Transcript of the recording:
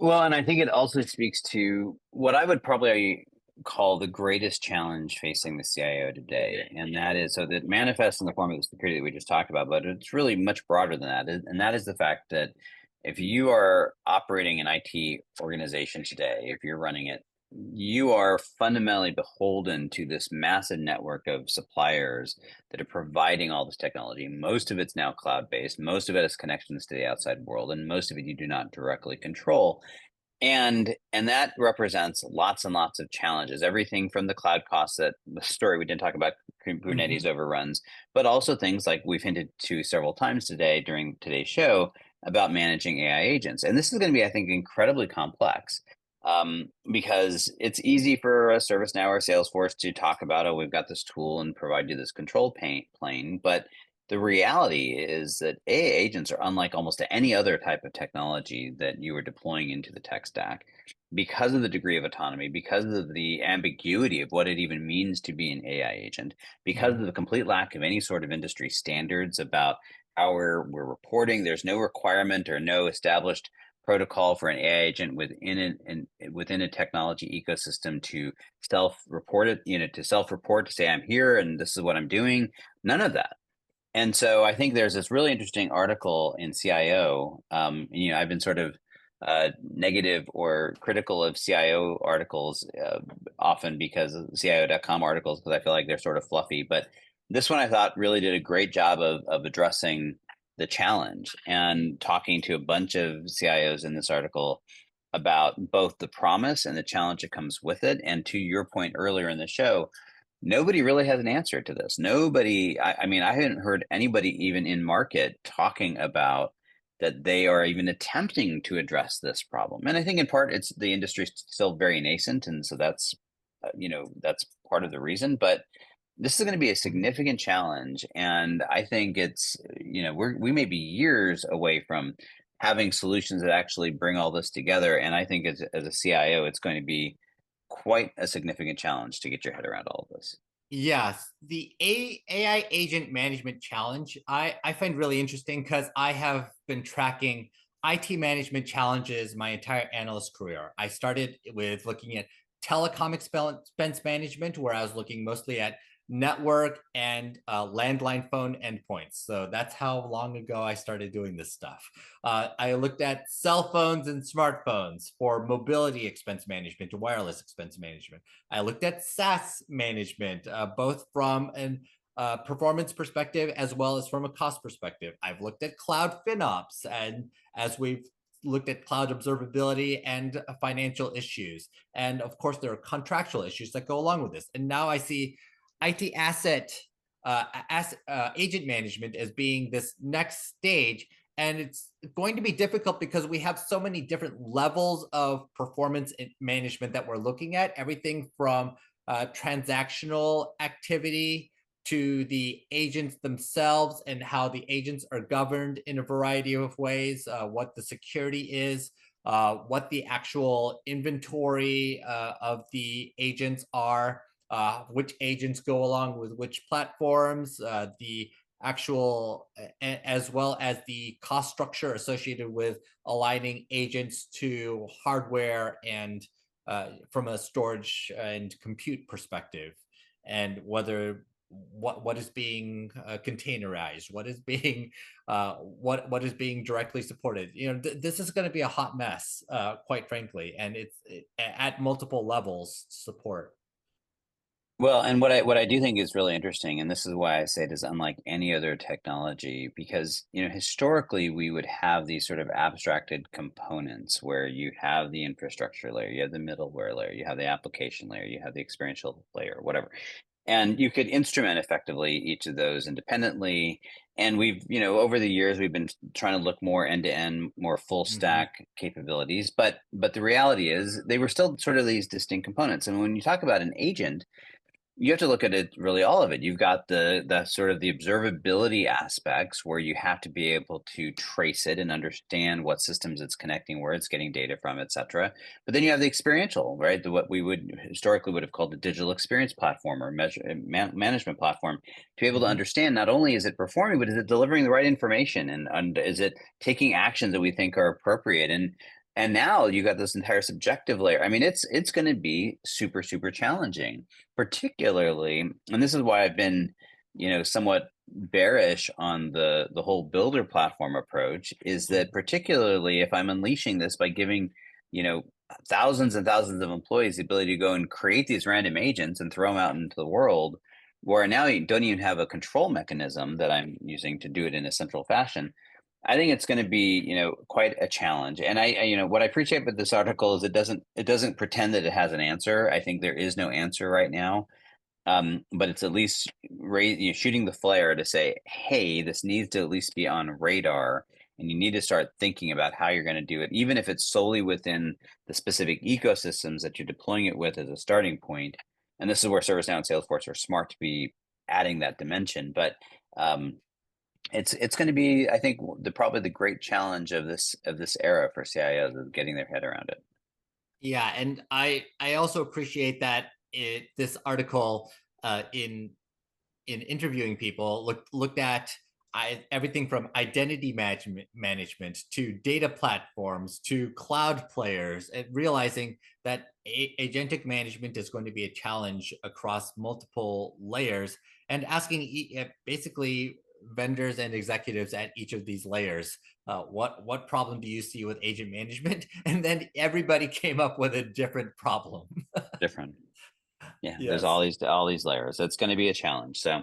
Well, and I think it also speaks to what I would probably call the greatest challenge facing the CIO today. And that is so that manifests in the form of the security that we just talked about, but it's really much broader than that. And that is the fact that if you are operating an IT organization today, if you're running it, you are fundamentally beholden to this massive network of suppliers that are providing all this technology. Most of it's now cloud based, most of it has connections to the outside world, and most of it you do not directly control. And that represents lots and lots of challenges, everything from the cloud costs, that the story we didn't talk about, Kubernetes Hmm. overruns, but also things like we've hinted to several times today during today's show about managing AI agents. And this is going to be, I think, incredibly complex, because it's easy for a ServiceNow or Salesforce to talk about, oh, we've got this tool and provide you this plane, but the reality is that AI agents are unlike almost any other type of technology that you are deploying into the tech stack because of the degree of autonomy, because of the ambiguity of what it even means to be an AI agent, because of Hmm. the complete lack of any sort of industry standards about how we're reporting. There's no requirement or no established protocol for an AI agent within a technology ecosystem to self-report it, to self-report to say I'm here and this is what I'm doing. None of that. And so I think there's this really interesting article in CIO. I've been sort of negative or critical of CIO articles often because of CIO.com articles, because I feel like they're sort of fluffy. But this one I thought really did a great job of addressing the challenge and talking to a bunch of CIOs in this article about both the promise and the challenge that comes with it. And to your point earlier in the show, nobody really has an answer to this. Nobody, I mean, I haven't heard anybody even in market talking about that they are even attempting to address this problem. And I think in part it's the industry is still very nascent. And so that's part of the reason. But this is going to be a significant challenge. And I think we may be years away from having solutions that actually bring all this together. And I think as a CIO, it's going to be quite a significant challenge to get your head around all of this. Yes, the AI agent management challenge I find really interesting because I have been tracking IT management challenges my entire analyst career. I started with looking at telecom expense management, where I was looking mostly at network and landline phone endpoints. So that's how long ago I started doing this stuff. I looked at cell phones and smartphones for mobility expense management, wireless expense management. I looked at SaaS management, both from an performance perspective as well as from a cost perspective. I've looked at cloud FinOps, and as we've looked at cloud observability and financial issues. And of course, there are contractual issues that go along with this. And now I see IT agent management as being this next stage. And it's going to be difficult because we have so many different levels of performance management that we're looking at, everything from transactional activity to the agents themselves and how the agents are governed in a variety of ways, what the security is, what the actual inventory of the agents are, which agents go along with which platforms, the actual, as well as the cost structure associated with aligning agents to hardware and from a storage and compute perspective, and whether what is being containerized, what is being what is being directly supported. This is going to be a hot mess, quite frankly, and at multiple levels support. Well, and what I do think is really interesting, and this is why I say it is unlike any other technology, because historically we would have these sort of abstracted components where you have the infrastructure layer, you have the middleware layer, you have the application layer, you have the experiential layer, whatever. And you could instrument effectively each of those independently. And over the years, we've been trying to look more end to end, more full Mhm. stack capabilities. But the reality is they were still sort of these distinct components. And when you talk about an agent, you have to look at it, really all of it. You've got the sort of the observability aspects where you have to be able to trace it and understand what systems it's connecting, where it's getting data from, et cetera. But then you have the experiential, right? What we would historically would have called the digital experience platform or management platform, to be able to Mhm. understand not only is it performing, but is it delivering the right information, and is it taking actions that we think are appropriate. And And now you got this entire subjective layer. I mean, it's going to be super, super challenging, particularly, and this is why I've been, somewhat bearish on the whole builder platform approach, is that particularly if I'm unleashing this by giving, you know, thousands and thousands of employees the ability to go and create these random agents and throw them out into the world, where now you don't even have a control mechanism that I'm using to do it in a central fashion. I think it's going to be, quite a challenge. And what I appreciate about this article is it doesn't pretend that it has an answer. I think there is no answer right now. But it's at least shooting the flare to say, hey, this needs to at least be on radar, and you need to start thinking about how you're going to do it, even if it's solely within the specific ecosystems that you're deploying it with as a starting point. And this is where ServiceNow and Salesforce are smart to be adding that dimension. But it's going to be, I think, probably the great challenge of this era for CIOs, of getting their head around it. Yeah, and I also appreciate that this article in interviewing people looked at everything from identity management to data platforms to cloud players, and realizing that agentic management is going to be a challenge across multiple layers, and asking basically vendors and executives at each of these layers, what problem do you see with agent management? And then everybody came up with a different problem. Different. Yeah, there's Yes. all these layers. It's going to be a challenge. So